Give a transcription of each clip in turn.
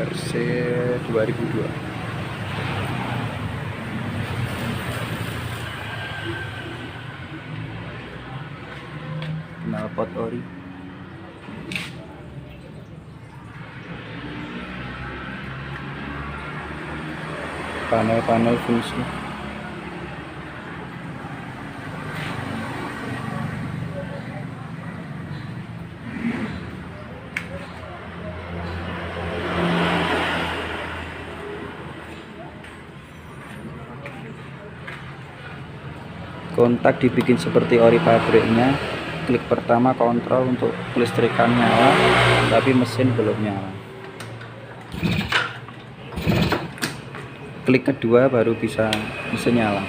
RC 2002. Knalpot ori. Panel-panel fungsi. Kontak dibikin seperti ori pabriknya. Klik pertama kontrol untuk kelistrikan nyala, tapi mesin belum nyala. Klik kedua baru bisa mesin nyala.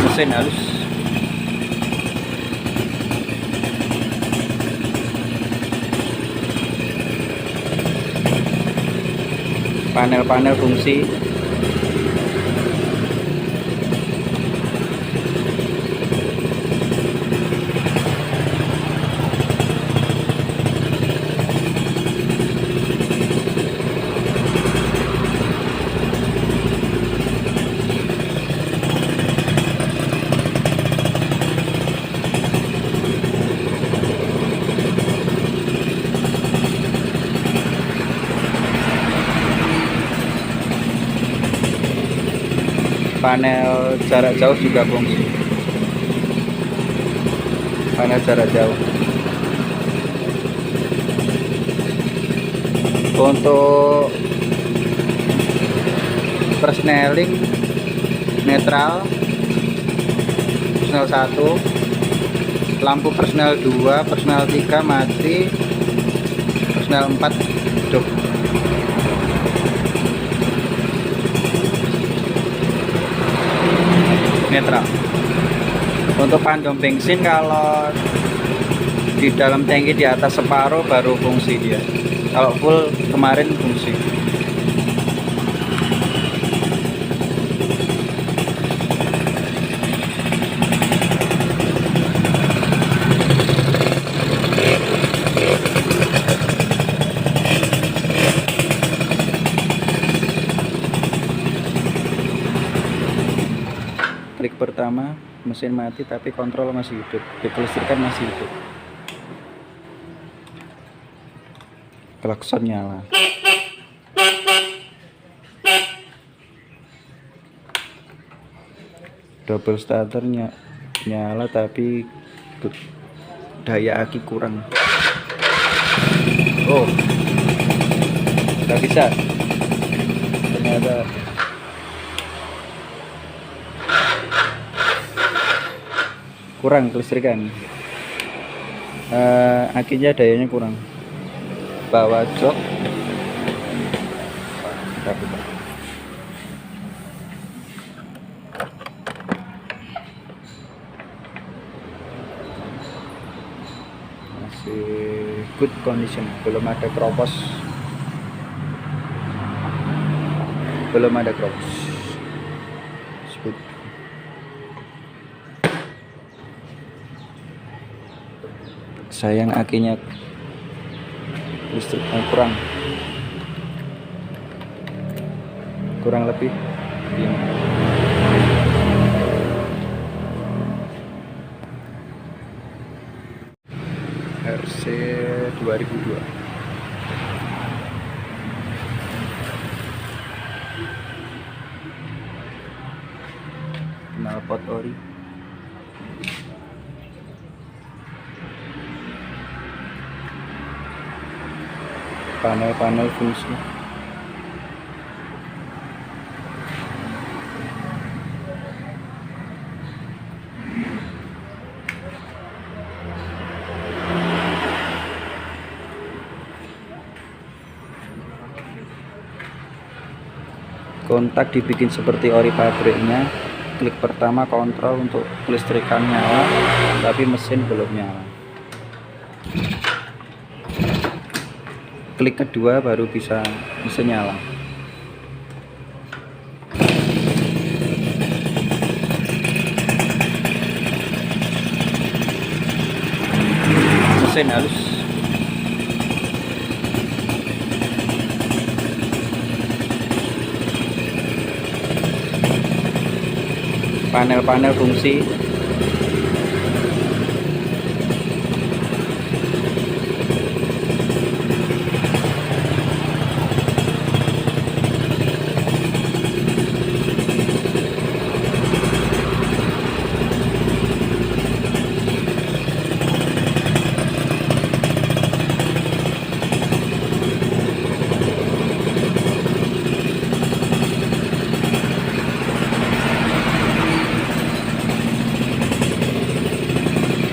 Mesin halus. Panel-panel fungsi. Panel jarak jauh juga fungsi. Panel jarak jauh. Untuk persneling netral personel 1, lampu personel 2, personel 3 mati, personel 4 hidup. Netral. Untuk pandom bensin kalau di dalam tangki di atas separuh baru fungsi dia. Kalau full kemarin fungsi. Klik pertama mesin mati tapi kontrol masih hidup, kelistrikan masih hidup. Klakson nyala. Double starter nyala tapi daya aki kurang. Oh, nggak bisa ternyata. Kurang kelistrikan, akinya dayanya kurang. Bawa jok, masih good condition, belum ada kropos, good. Sayang akinya listrik kurang lebih ini. RC 2002. Knalpot ori. Panel-panel fungsi. Kontak dibikin seperti ori pabriknya. Klik pertama kontrol untuk kelistrikan nyala, tapi mesin belum nyala. Klik kedua baru bisa mesin nyala. mesin halus, panel-panel fungsi,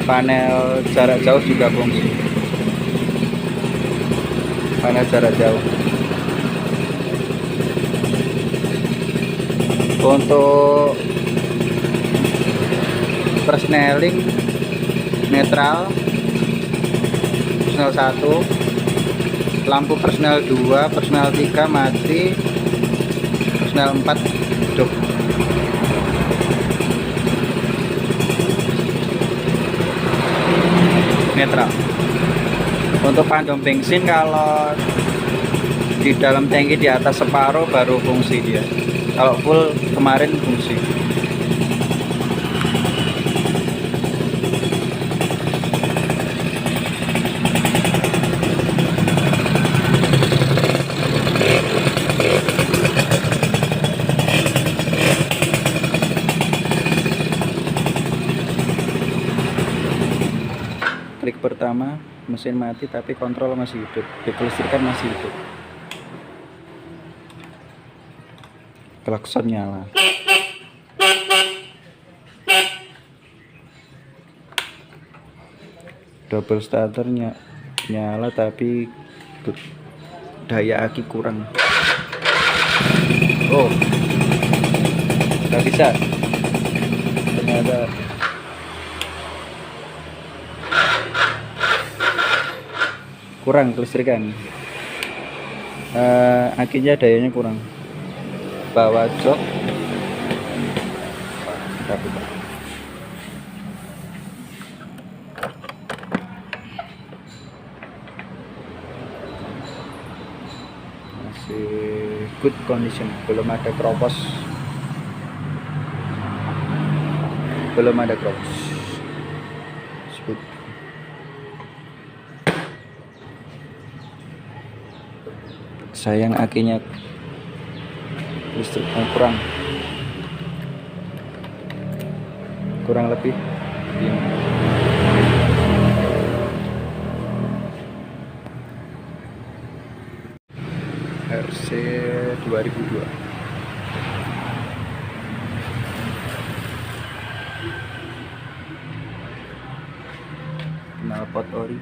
panel jarak jauh juga fungsi, panel jarak jauh. Untuk persneling netral personel 1, lampu personel 2, personel 3 mati, personel 4 hidup. Netral. Untuk pandom bensin kalau di dalam tangki di atas separuh baru fungsi dia. Kalau full kemarin fungsi. Klik pertama, mesin mati tapi kontrol masih hidup, kelistrikan masih hidup. Klakson nyala. Double starter nyala tapi daya aki kurang. Oh, nggak bisa. Ternyata kurang kelistrikan, akinya dayanya kurang. Bawa jok, masih good condition, belum ada kropos, good. Sayang akinya listriknya kurang lebih ini. RC 2002 knalpot ori,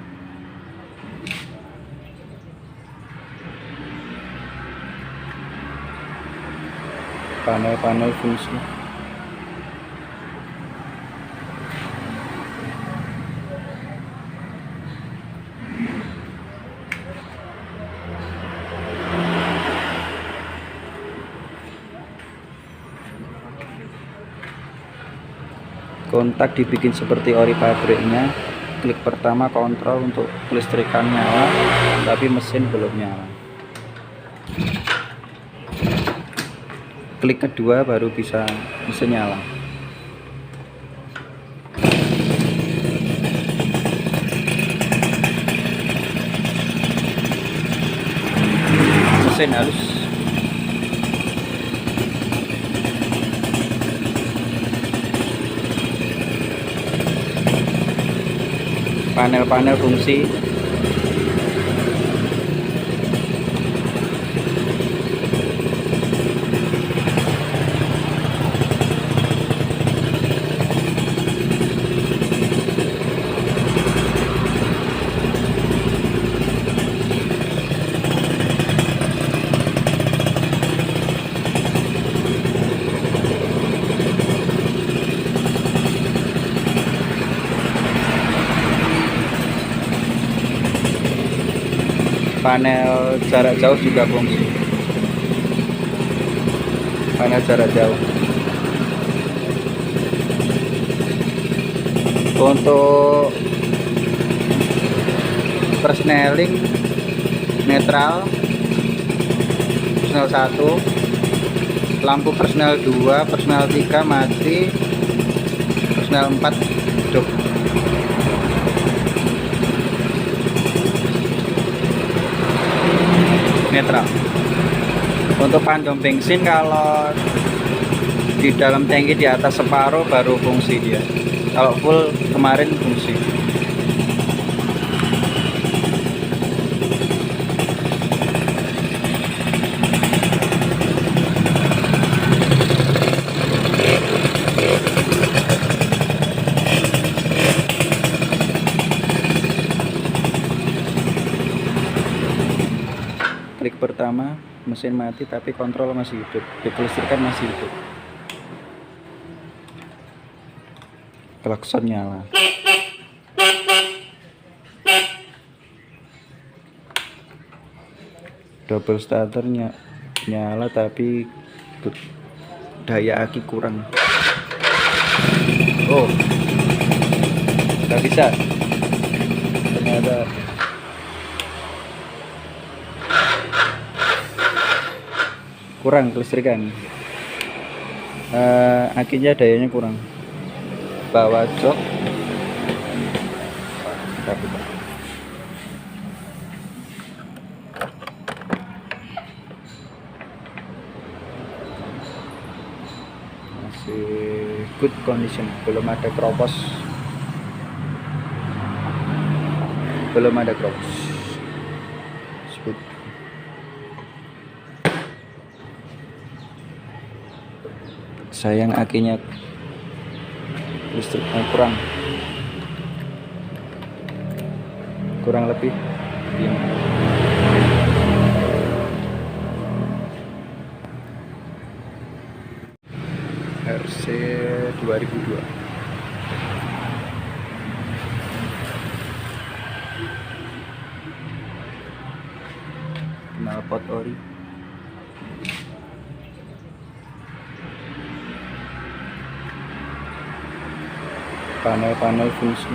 panel-panel fungsi, kontak dibikin seperti ori pabriknya. Klik pertama kontrol untuk kelistrikan nyala tapi mesin belum nyala. Klik kedua baru bisa mesin nyala. Mesin halus, panel-panel fungsi, panel jarak jauh juga fungsi, panel jarak jauh. Untuk persneling netral personel 1, lampu personel 2, personel 3 mati, personel 4 hidup. Netral. Untuk pandom bensin kalau di dalam tangki di atas separuh baru fungsi dia. Kalau full kemarin fungsi. Klik pertama, mesin mati tapi kontrol masih hidup, kelistrikan masih hidup. Klakson nyala. Double starter nyala tapi daya aki kurang. Oh, nggak bisa. Ternyata kurang kelistrikan, akinya dayanya kurang. Bawa jok masih good condition, belum ada kropos, good. Sayang akinya listriknya kurang lebih ini. RC 2002 knalpot ori. Panel-panel fungsi.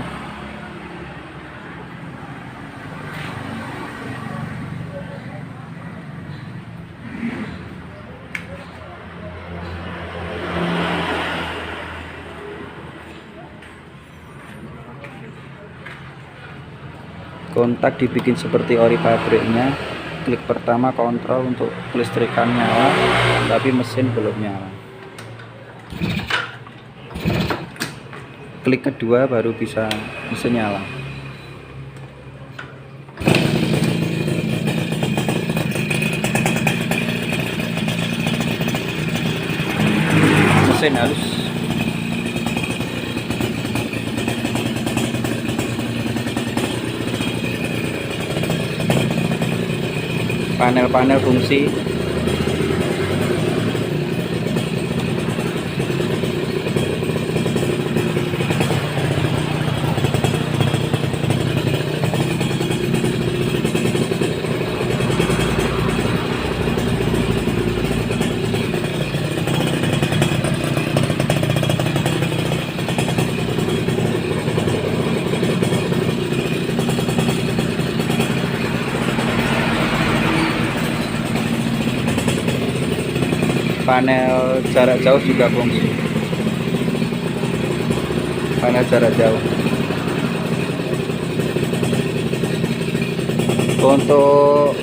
Kontak dibikin seperti ori pabriknya. Klik pertama kontrol untuk kelistrikan nyala, tapi mesin belum nyala. Klik kedua baru bisa mesin nyala. Mesin halus. Panel-panel fungsi. Panel jarak jauh juga fungsi. Panel jarak jauh. Untuk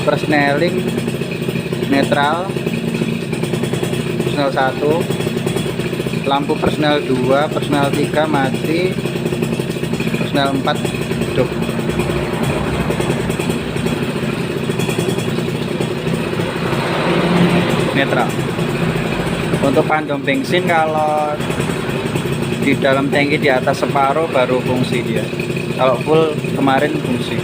persneling netral personel 1, lampu personel 2, personel 3 mati, personel 4 hidup. Netral. Untuk pandom bensin kalau di dalam tangki di atas separuh baru fungsi dia. Kalau full kemarin fungsi.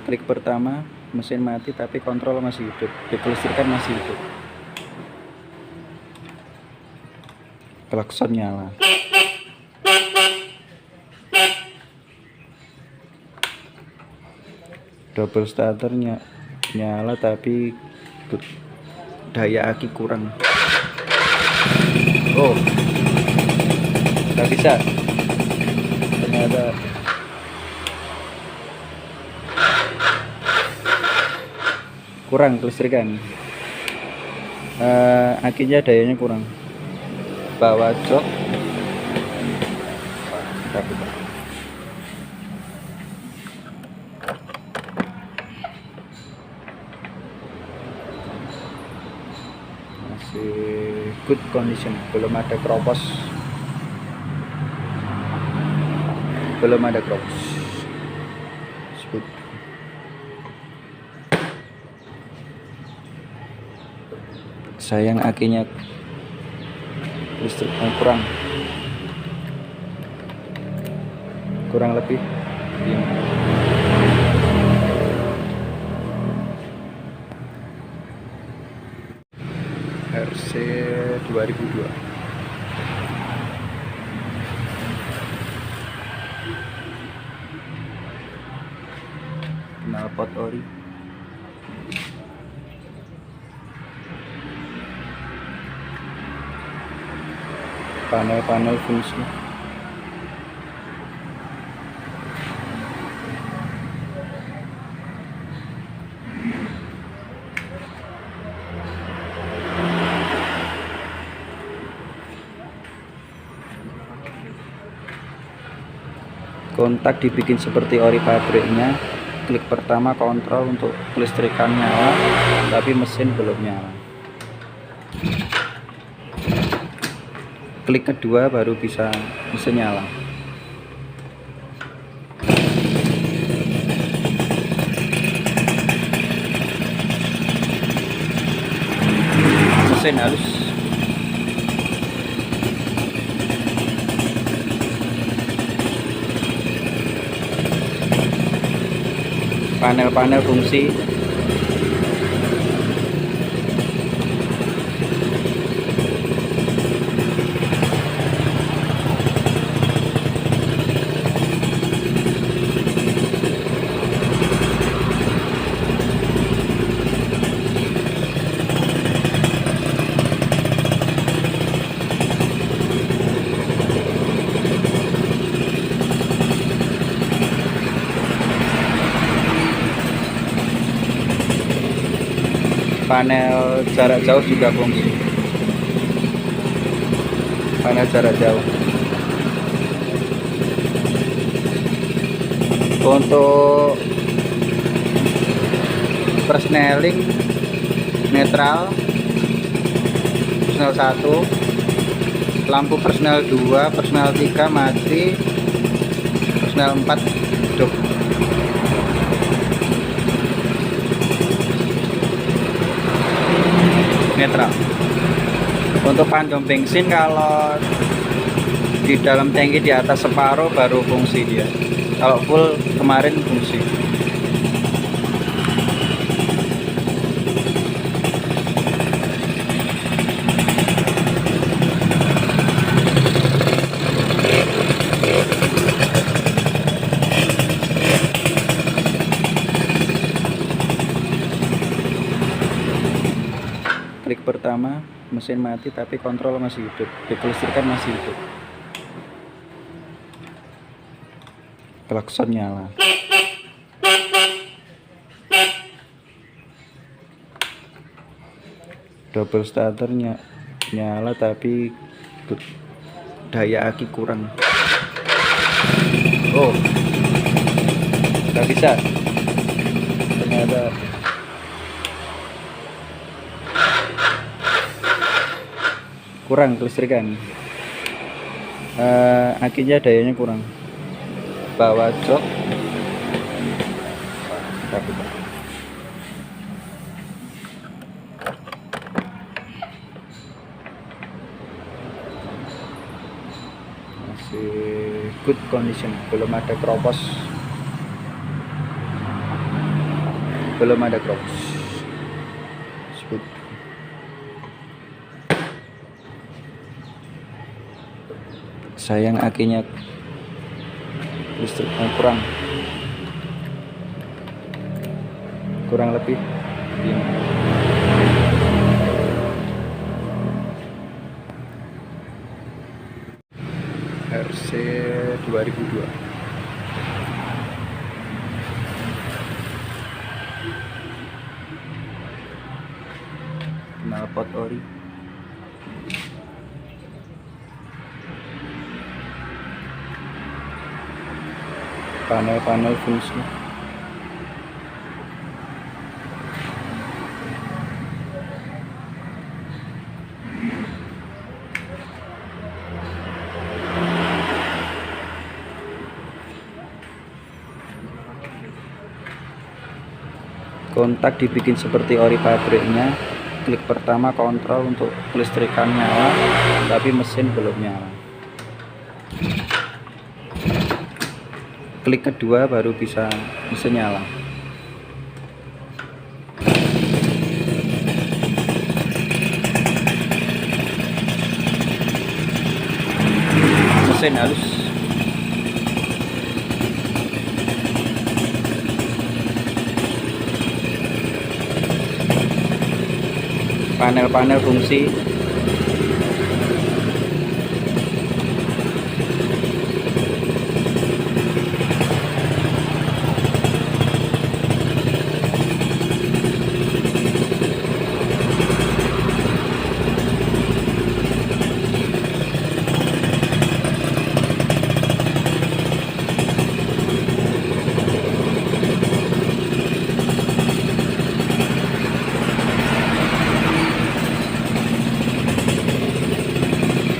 Klik pertama, mesin mati tapi kontrol masih hidup, kelistrikan masih hidup. klakson nyala. Double starter nyala tapi daya aki kurang. Oh, nggak bisa, ternyata kurang kelistrikan. Akinya dayanya kurang, bawa jok masih good condition, belum ada kropos, good. Sayang akinya listrik kurang lebih ini. RC 2002 knalpot ori. Panel fungsi. Kontak dibikin seperti ori pabriknya. Klik pertama kontrol untuk kelistrikan nyala, tapi mesin belum nyala. Klik kedua baru bisa mesin nyala. Mesin halus. Panel fungsi. Panel jarak jauh juga fungsi. Panel jarak jauh. Untuk persneling netral personel 1, lampu personel 2, personel 3 mati, personel 4 hidup. Netral. Untuk pandom bensin kalau di dalam tangki di atas separuh baru fungsi dia. Kalau full kemarin fungsi. Klik pertama mesin mati tapi kontrol masih hidup, kelistrikan masih hidup. Klakson nyala. Double starter nyala tapi daya aki kurang. Oh, nggak bisa, ternyata kurang kelistrikan. Akinya dayanya kurang, bawa jok masih good condition, belum ada kropos, good. sayang akinya listriknya kurang lebih ini. RC 2002 knalpot ori, panel-panel fungsi, kontak dibikin seperti ori pabriknya. Klik pertama kontrol untuk kelistrikan nyala, tapi mesin belum nyala. Klik kedua baru bisa mesin nyala. Mesin halus. Panel-panel fungsi,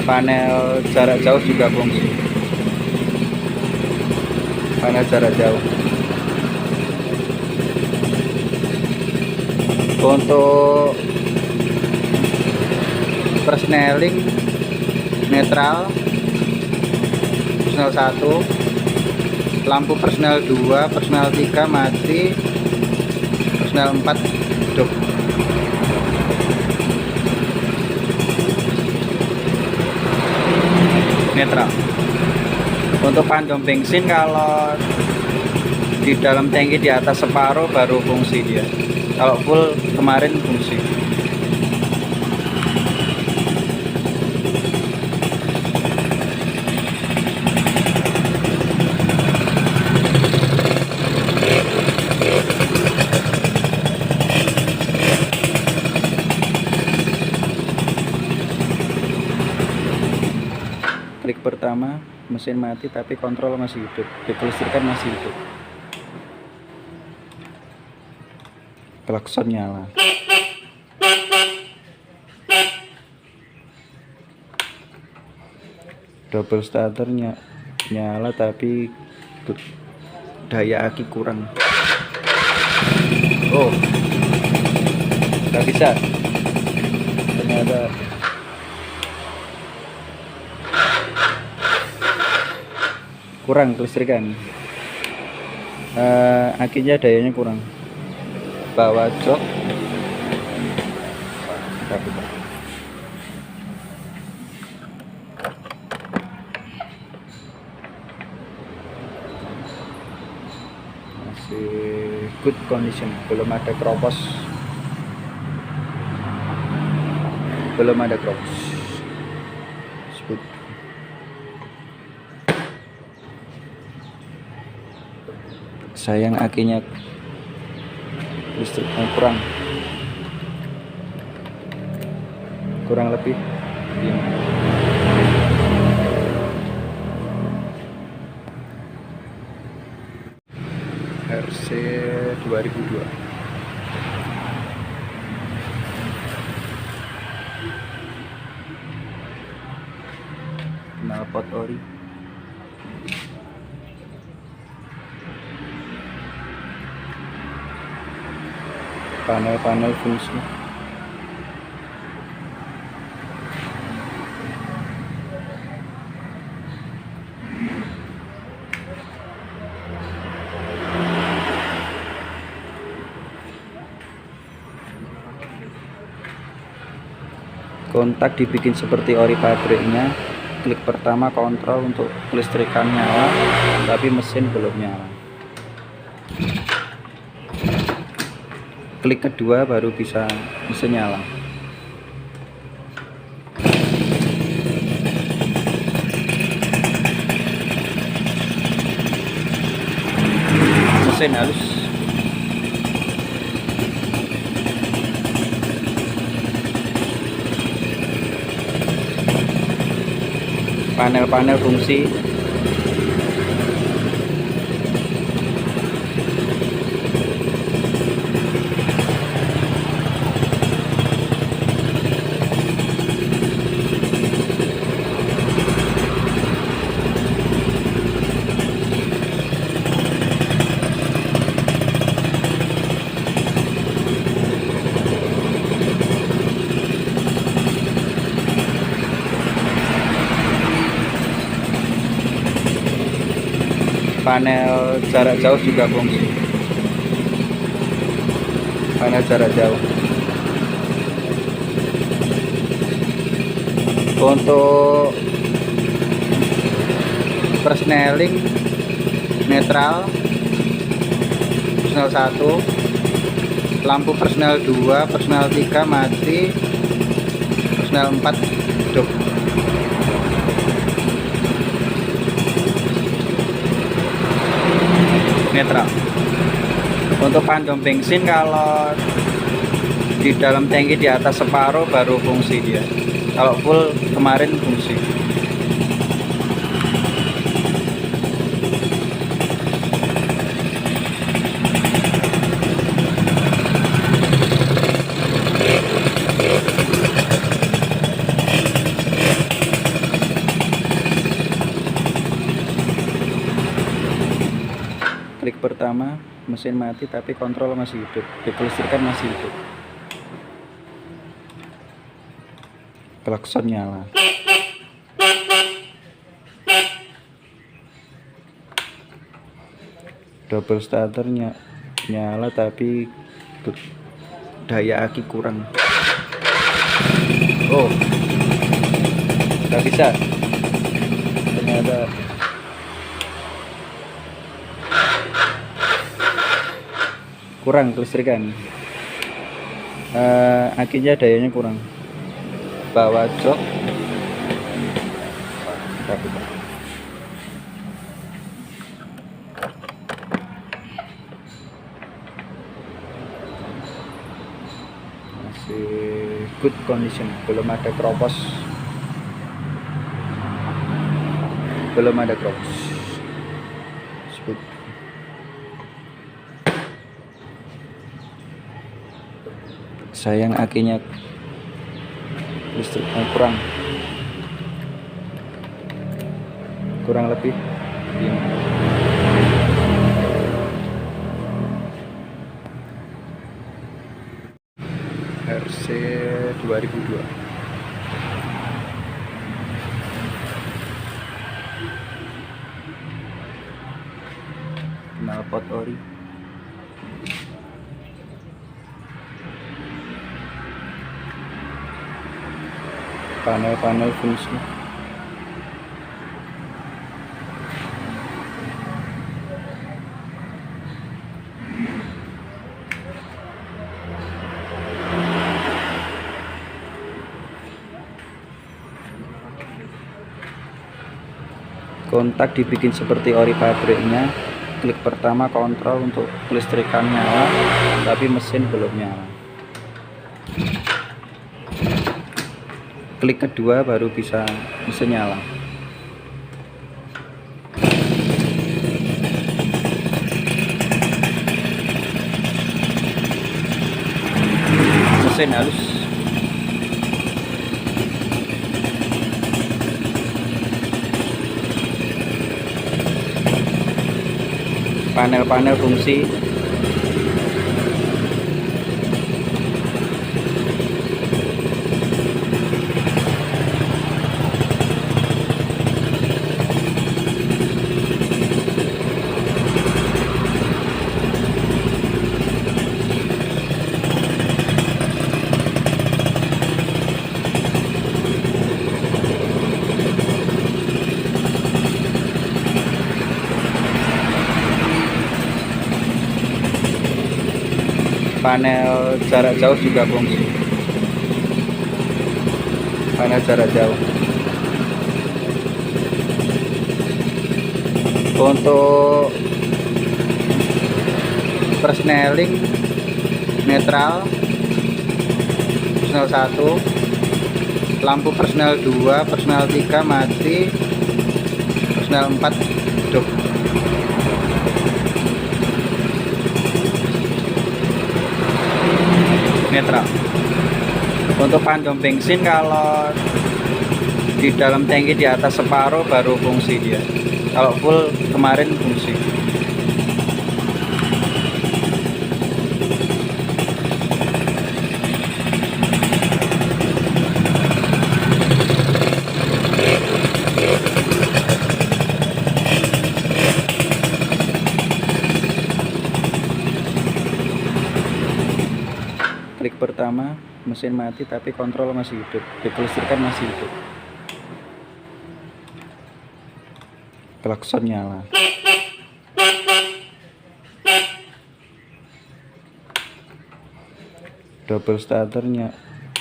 panel jarak jauh juga fungsi, panel jarak jauh. Untuk persneling netral personel 1, lampu personel 2, personel 3 mati, personel 4 hidup. Netral. Untuk pandom bensin kalau di dalam tangki di atas separuh baru fungsi dia. Kalau full kemarin fungsi. Klik pertama mesin mati tapi kontrol masih hidup, kelistrikan masih hidup. Klakson nyala. Double starter nyala tapi daya aki kurang. Oh, nggak bisa ternyata. Kurang kelistrikan, akinya dayanya kurang. Bawa jok masih good condition, belum ada kropos, good. Sayang akinya listriknya kurang lebih ini. RC 2002 knalpot ori, panel-panel fungsi, kontak dibikin seperti ori pabriknya. klik pertama kontrol untuk kelistrikan nyala, tapi mesin belum nyala. Klik kedua baru bisa mesin nyala. Mesin halus. Panel-panel fungsi. Panel jarak jauh juga fungsi. Panel jarak jauh. Untuk persneling netral personel 1, lampu personel 2, personel 3 mati, personel 4 hidup. Netral. Untuk pandom bensin kalau di dalam tangki di atas separuh baru fungsi dia. Kalau full kemarin fungsi. Klik pertama mesin mati tapi kontrol masih hidup, kelistrikan masih hidup. Klakson nyala. Double starter nyala tapi daya aki kurang. Oh, nggak bisa ternyata. Kurang kelistrikan, akinya dayanya kurang. Bawa jok masih good condition, belum ada kropos, sayang akinya listriknya kurang lebih ini. RC 2002 knalpot ori. Panel-panel fungsi. Kontak dibikin seperti ori pabriknya. Klik pertama kontrol untuk kelistrikan nyala, tapi mesin belum nyala. Klik kedua baru bisa mesin nyala. Mesin halus. Panel-panel fungsi. Panel jarak jauh juga fungsi. Panel jarak jauh. Untuk persneling netral personel 1, lampu personel 2, personel 3 mati, personel 4 hidup. Netral. Untuk pandom bensin kalau di dalam tangki di atas separuh baru fungsi dia. Kalau full kemarin fungsi. Klik pertama mesin mati tapi kontrol masih hidup, kelistrikan masih hidup. Klakson nyala. Double starter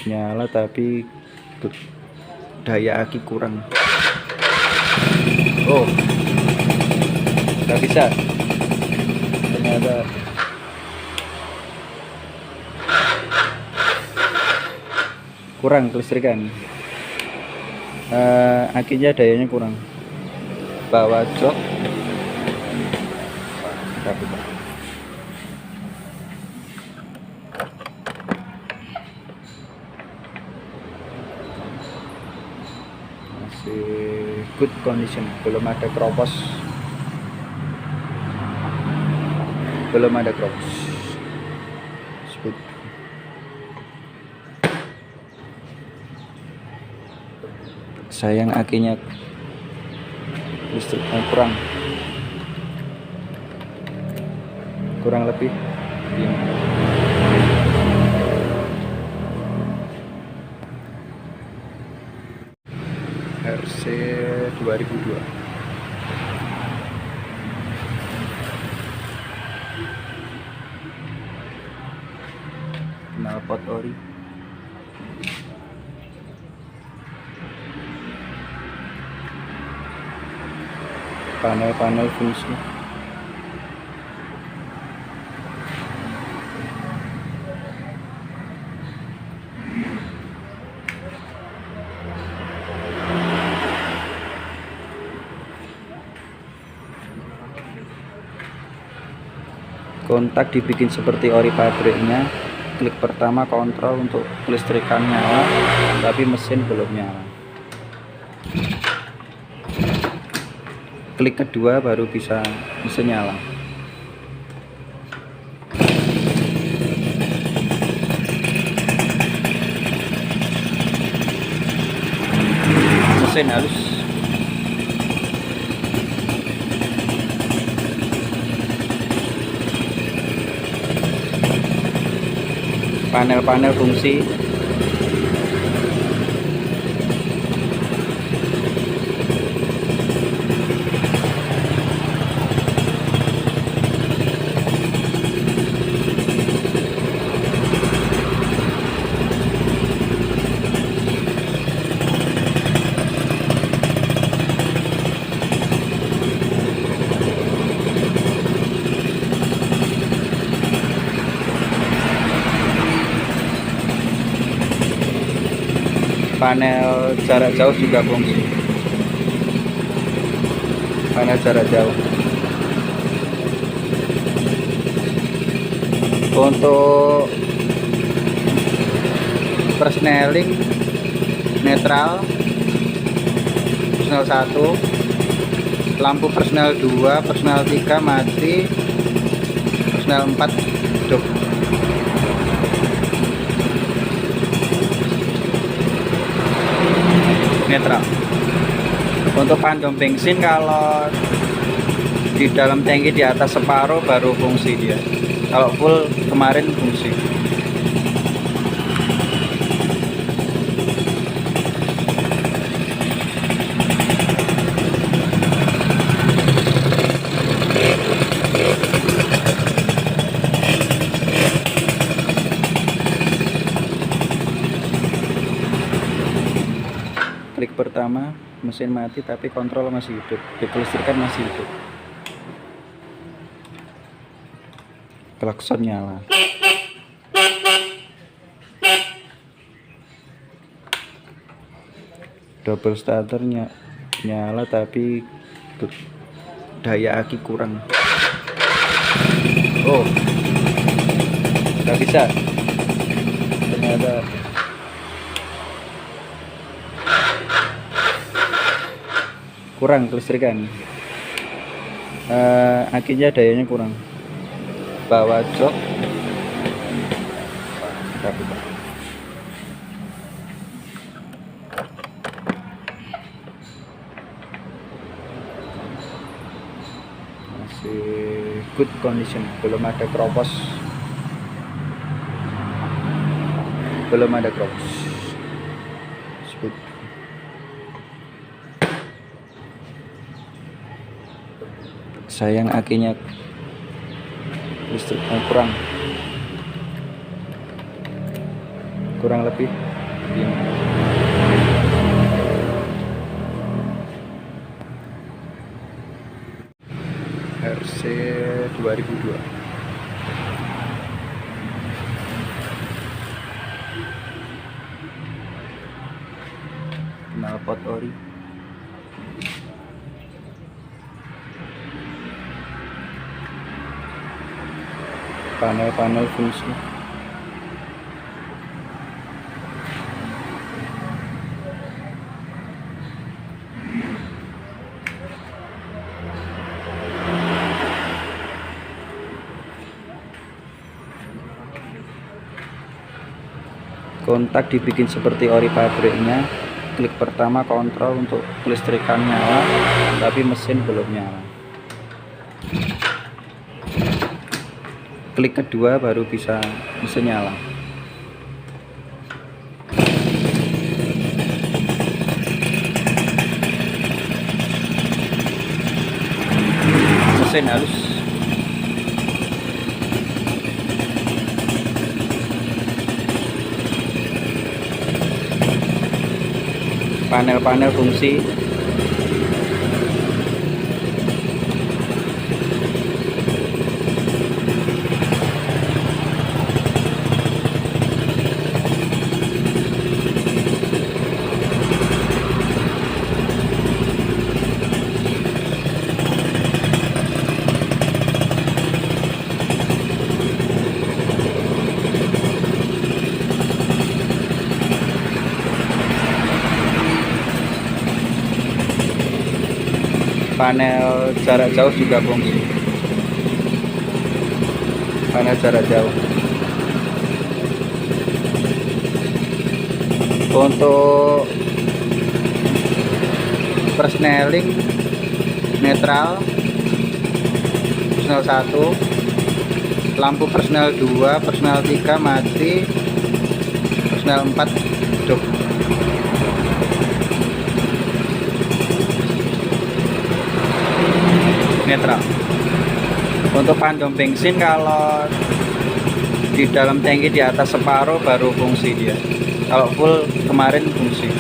nyala tapi daya aki kurang. Oh, nggak bisa ternyata. Kurang kelistrikan, akinya dayanya kurang. Bawa jok masih good condition, belum ada kropos, speed. Sayang akinya listriknya kurang lebih ini. RC 2002 knalpot ori. Panel fungsi. Kontak dibikin seperti ori pabriknya. Klik pertama kontrol untuk kelistrikan nyala, tapi mesin belum nyala. Klik kedua baru bisa mesin nyala. Mesin halus. Panel fungsi. Panel jarak jauh juga fungsi. Panel jarak jauh. Untuk persneling netral personel 1, lampu personel 2, personel 3 mati, personel 4 hidup. Netral. Untuk pandom bensin kalau di dalam tangki di atas separuh baru fungsi dia. Kalau full kemarin fungsi. pertama mesin mati tapi kontrol masih hidup, kelistrikan masih hidup. Klakson nyala. Double starter nyala tapi daya aki kurang. Oh, nggak bisa ternyata. Kurang kelistrikan, akinya dayanya kurang. Bawa jok masih good condition, belum ada keropos, Good. Sayang akinya listrik kurang lebih begini. RC 2002. Knalpot ori. Panel-panel fungsi. Kontak dibikin seperti ori pabriknya. Klik pertama kontrol untuk kelistrikan nyala, tapi mesin belum nyala. Klik kedua baru bisa mesin nyala. Mesin halus. Panel-panel fungsi. Panel jarak jauh juga fungsi. Panel jarak jauh. Untuk persneling netral personel 1, lampu personel 2, personel 3 mati, personel 4 hidup. Netral. Untuk pandom bensin kalau di dalam tangki di atas separuh baru fungsi dia. Kalau full kemarin fungsi.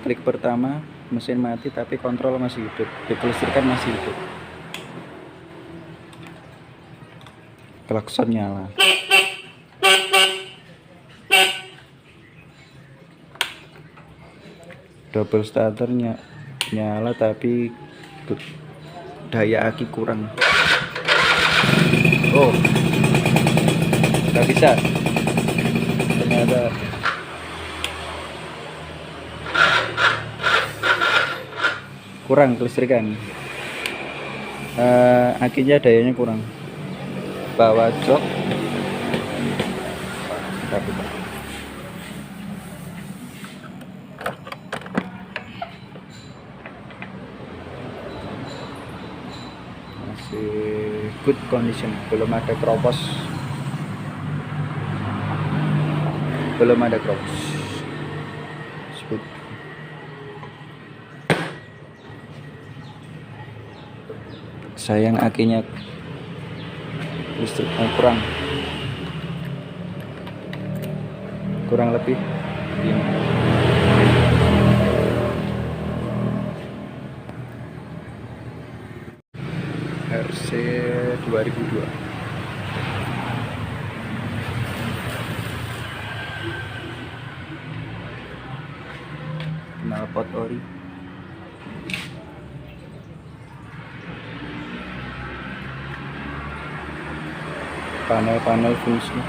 Klik pertama mesin mati tapi kontrol masih hidup, kelistrikan masih hidup. Klakson nyala. Double starter nyala tapi daya aki kurang. Oh, nggak bisa ternyata. Kurang kelistrikan, akinya dayanya kurang. Bawa jok masih good condition, belum ada keropos. belum ada cross. Sayang akinya listriknya kurang lebih ini. RC 2002 knalpot ori. Panel-panel fungsi.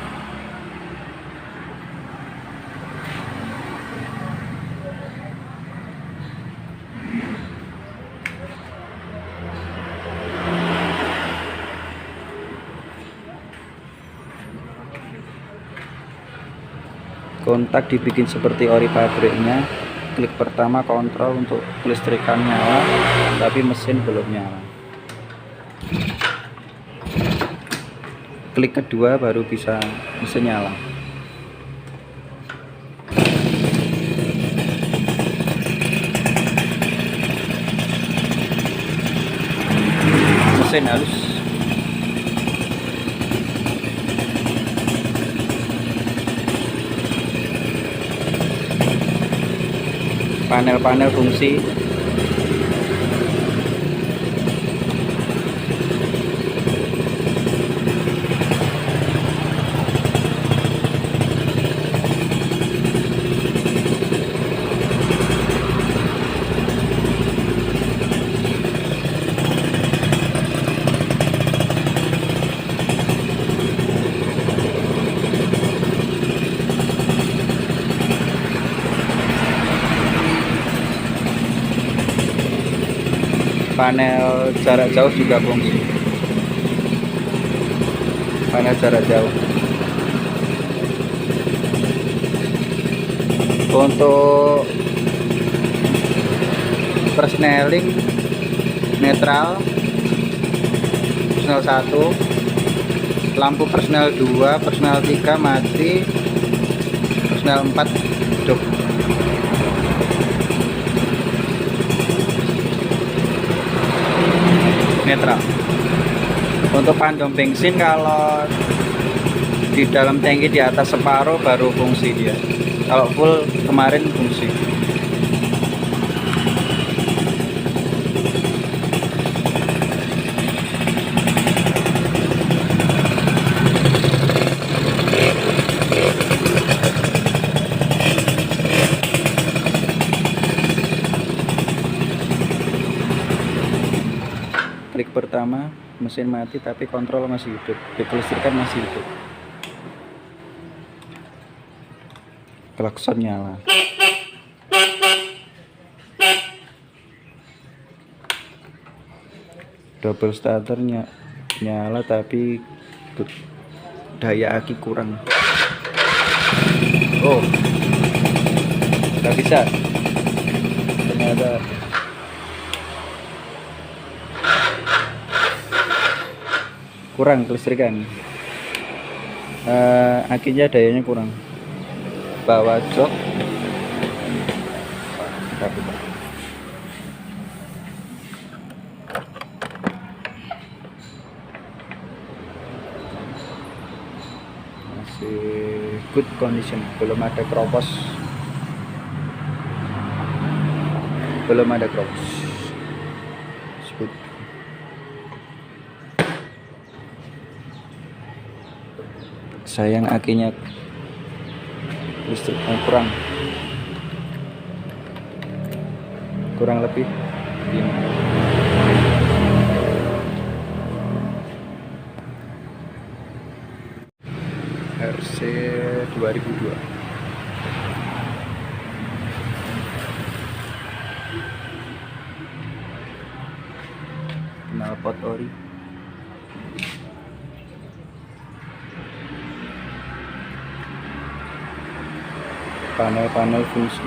Kontak dibikin seperti ori pabriknya. Klik pertama kontrol untuk kelistrikan nyala, tapi mesin belum nyala. Klik kedua baru bisa mesin nyala. Mesin halus. Panel-panel fungsi. Panel jarak jauh juga fungsi. Panel jarak jauh. Untuk persneling netral personel 1, lampu personel 2, personel 3 mati, personel 4 hidup. Netral. Untuk pandom bensin kalau di dalam tangki di atas separuh baru fungsi dia. Kalau full kemarin fungsi. Klik pertama mesin mati tapi kontrol masih hidup, kelistrikan masih hidup. Klakson nyala. Double starter nyala tapi daya aki kurang. Oh, nggak bisa ternyata. Kurang kelistrikan, akinya dayanya kurang. Bawa jok masih good condition, belum ada kropos, good. Sayang akinya listriknya kurang lebih ini. RC 2002 knalpot ori. Panel-panel fungsi.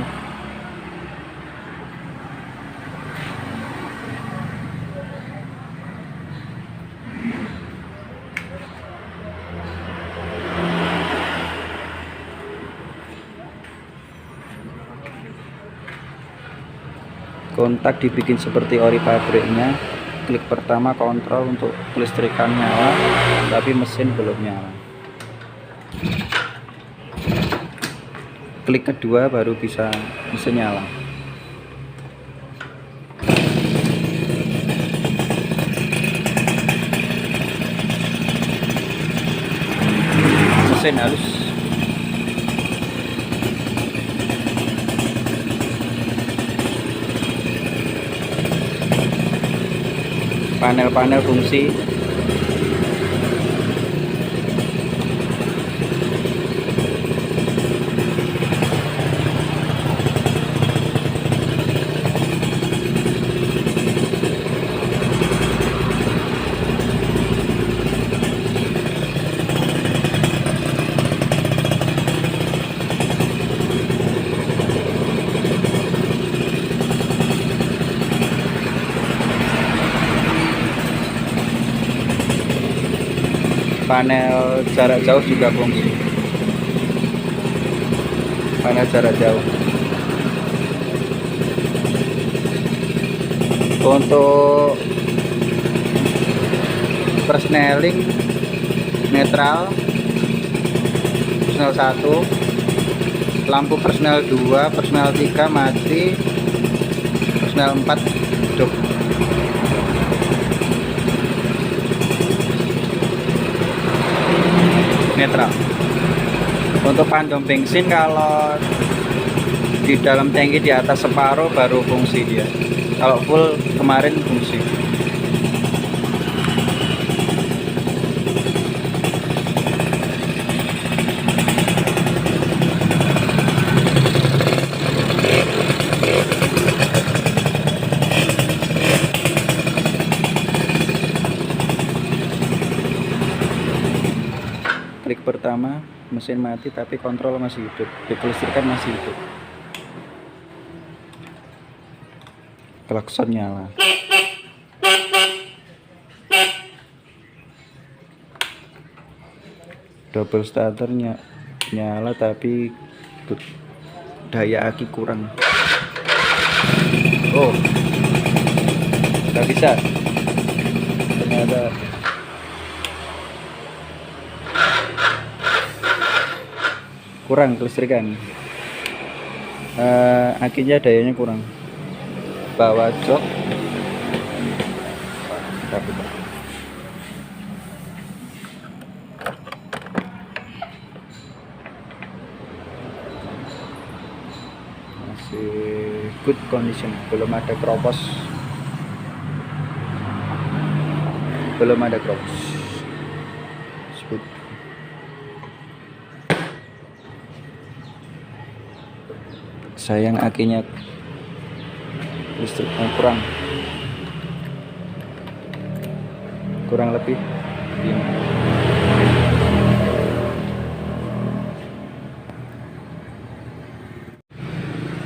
kontak dibikin seperti ori pabriknya. Klik pertama kontrol untuk kelistrikan nyala, tapi mesin belum nyala. Klik kedua baru bisa mesin nyala. Mesin halus. Panel-panel fungsi. Panel jarak jauh juga fungsi. Panel jarak jauh. Untuk persneling netral personel 1, lampu personel 2, personel 3 mati, personel 4 hidup. Netral. Untuk pandom bensin kalau di dalam tangki di atas separuh baru fungsi dia. Kalau full kemarin fungsi. Klik pertama mesin mati tapi kontrol masih hidup, kelistrikan masih hidup. Klakson nyala. Double starter nyala tapi daya aki kurang. Oh, nggak bisa ternyata. Kurang kelistrikan, akinya dayanya kurang. Bawa jok masih good condition, belum ada kropos, smooth. Sayang akinya listriknya kurang lebih 5.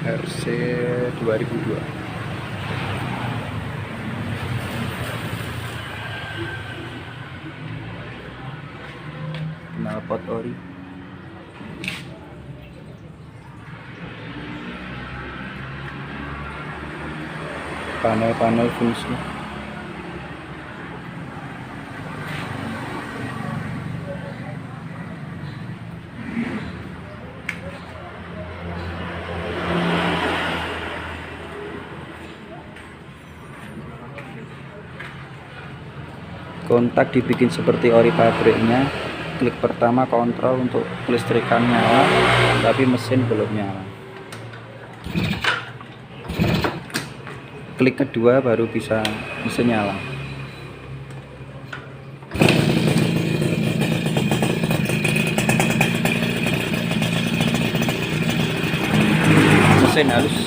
RC 2002. Knalpot ori. Panel-panel fungsi. Kontak dibikin seperti ori pabriknya. Klik pertama kontrol untuk kelistrikan nyala, tapi mesin belum nyala. Klik kedua baru bisa mesin nyala. Mesin halus.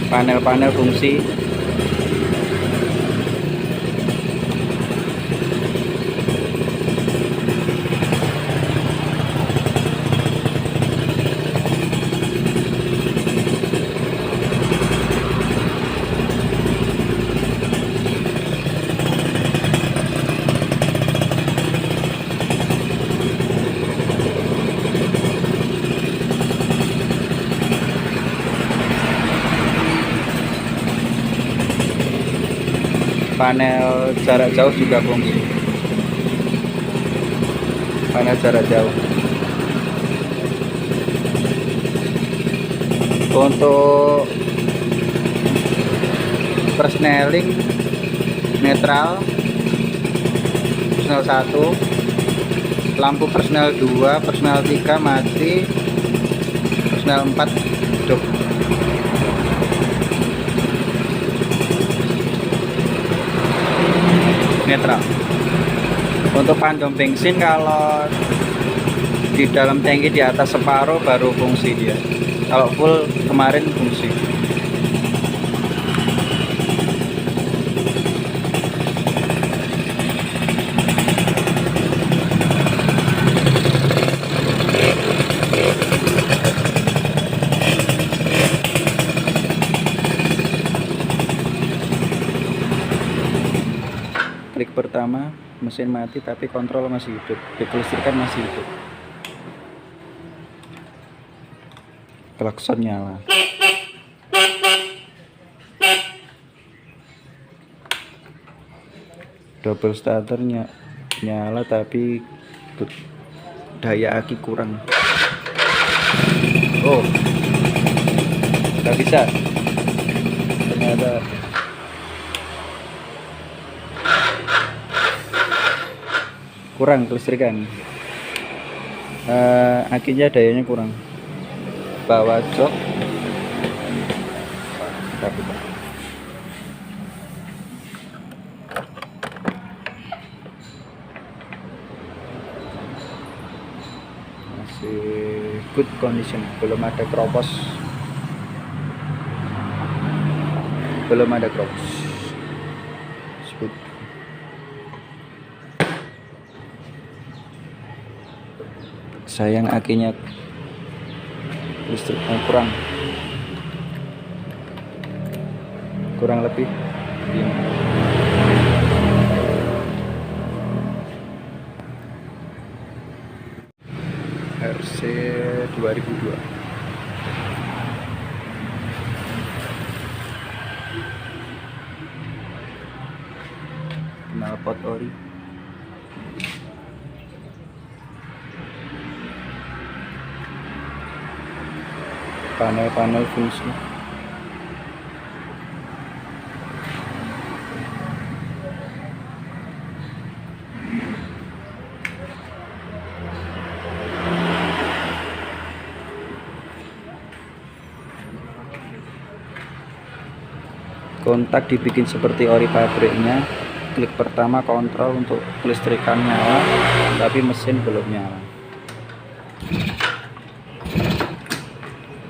Panel-panel fungsi. Panel jarak jauh juga fungsi. Panel jarak jauh. Untuk persneling netral personel 1, lampu personel 2, personel 3 mati, personel 4 hidup. Netral. Untuk pandom bensin kalau di dalam tangki di atas separuh baru fungsi dia. Kalau full kemarin fungsi. Klik pertama mesin mati tapi kontrol masih hidup, kelistrikan masih hidup. Klakson nyala. Double starternya nyala tapi daya aki kurang. Oh, nggak bisa ternyata. Kurang kelistrikan, akinya dayanya kurang. Bawa jok, kita buka. Masih good condition, belum ada keropos, Good. Sayang akinya listriknya kurang lebih ini. RC 2002. Knalpot ori. Panel-panel fungsi. Kontak dibikin seperti ori pabriknya. Klik pertama kontrol untuk kelistrikan nyala, tapi mesin belum nyala.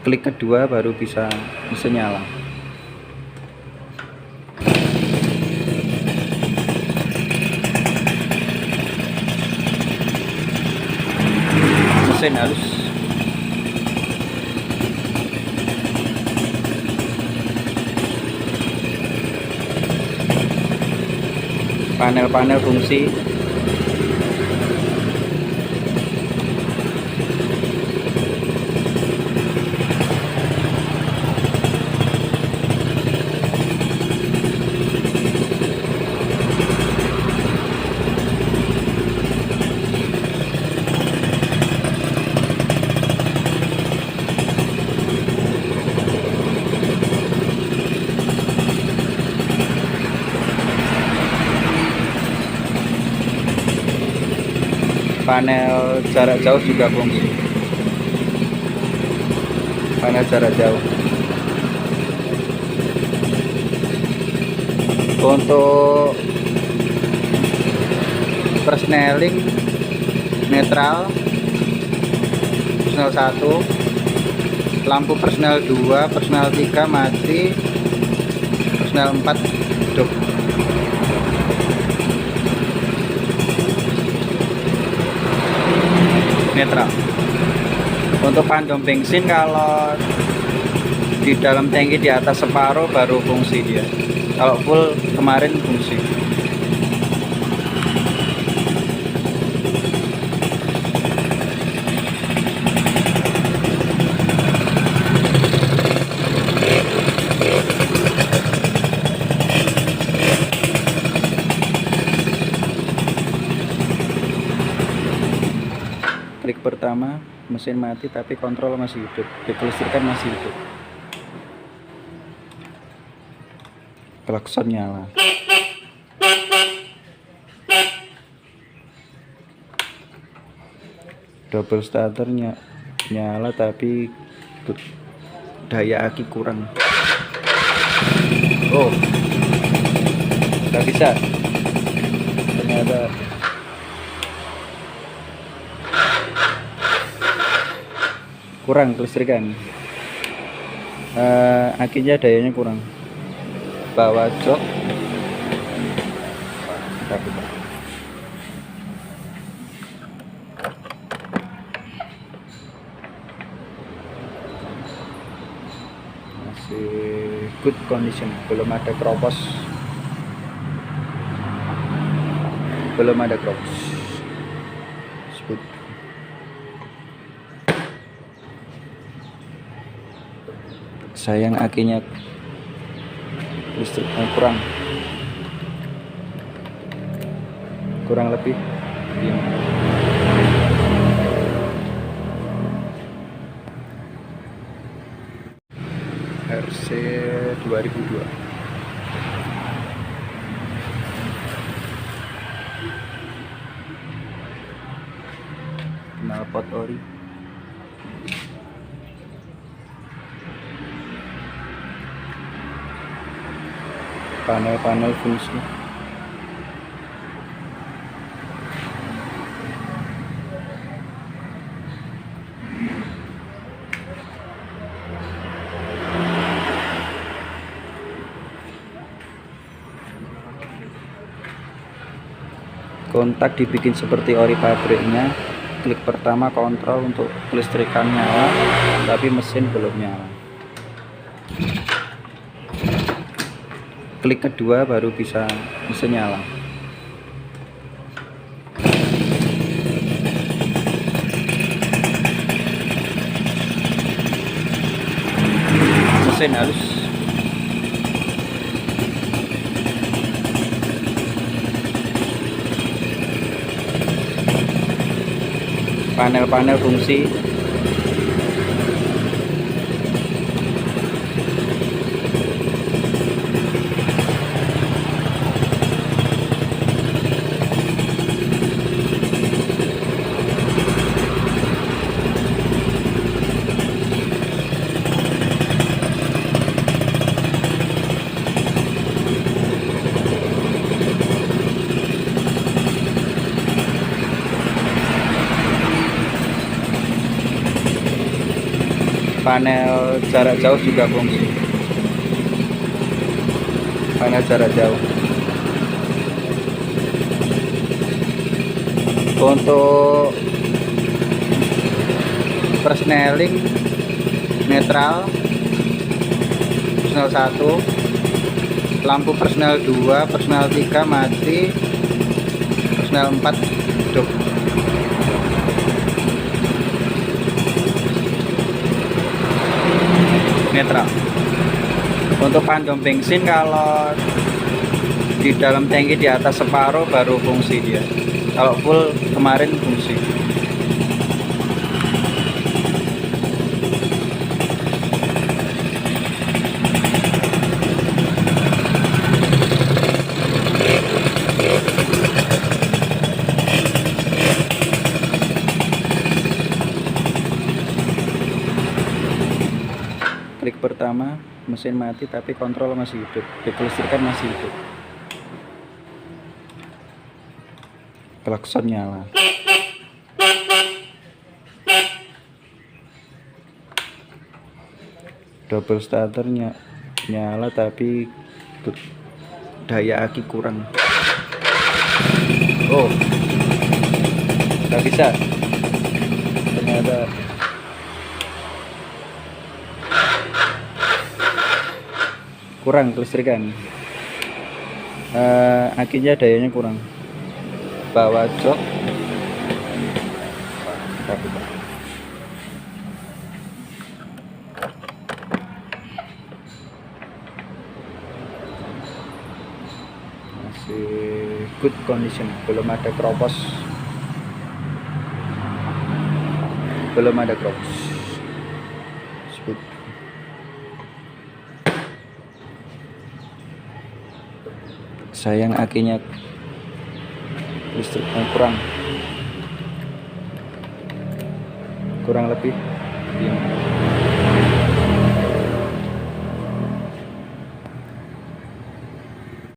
Klik kedua baru bisa mesin nyala. Mesin halus. Panel-panel fungsi. Panel jarak jauh juga fungsi. Panel jarak jauh. Untuk persneling netral personel 1, lampu personel 2, personel 3 mati, personel 4 hidup. Netral. Untuk pandom bensin kalau di dalam tangki di atas separuh baru fungsi dia. Kalau full kemarin fungsi. pertama mesin mati tapi kontrol masih hidup, kelistrikan masih hidup. Klakson nyala. Double starter nyala tapi daya aki kurang. Oh, nggak bisa ternyata. Kurang kelistrikan, akinya dayanya kurang, bawa jok. Masih good condition, belum ada kropos, Good. Sayang akinya listrik kurang lebih 5. RC 2002. Knalpot ori. Panel-panel fungsi. Kontak dibikin seperti ori pabriknya. Klik pertama kontrol untuk kelistrikan nyala, tapi mesin belum nyala. Klik kedua baru bisa mesin nyala. Mesin halus. Panel-panel fungsi. Panel jarak jauh juga fungsi. Panel jarak jauh. Untuk persneling netral personal 1, lampu personal 2, personal 3 mati, personal 4 hidup. Netral. Untuk pandom bensin kalau di dalam tangki di atas separuh baru fungsi dia. Kalau full kemarin fungsi. Klik pertama mesin mati tapi kontrol masih hidup, kelistrikan masih hidup. Klakson nyala. Double starter nyala tapi daya aki kurang. Oh, nggak bisa ternyata. Kurang kelistrikan, akinya dayanya kurang, bawa jok. Masih good condition, belum ada kropos. belum ada cross speed. Sayang akinya listriknya kurang lebih 5.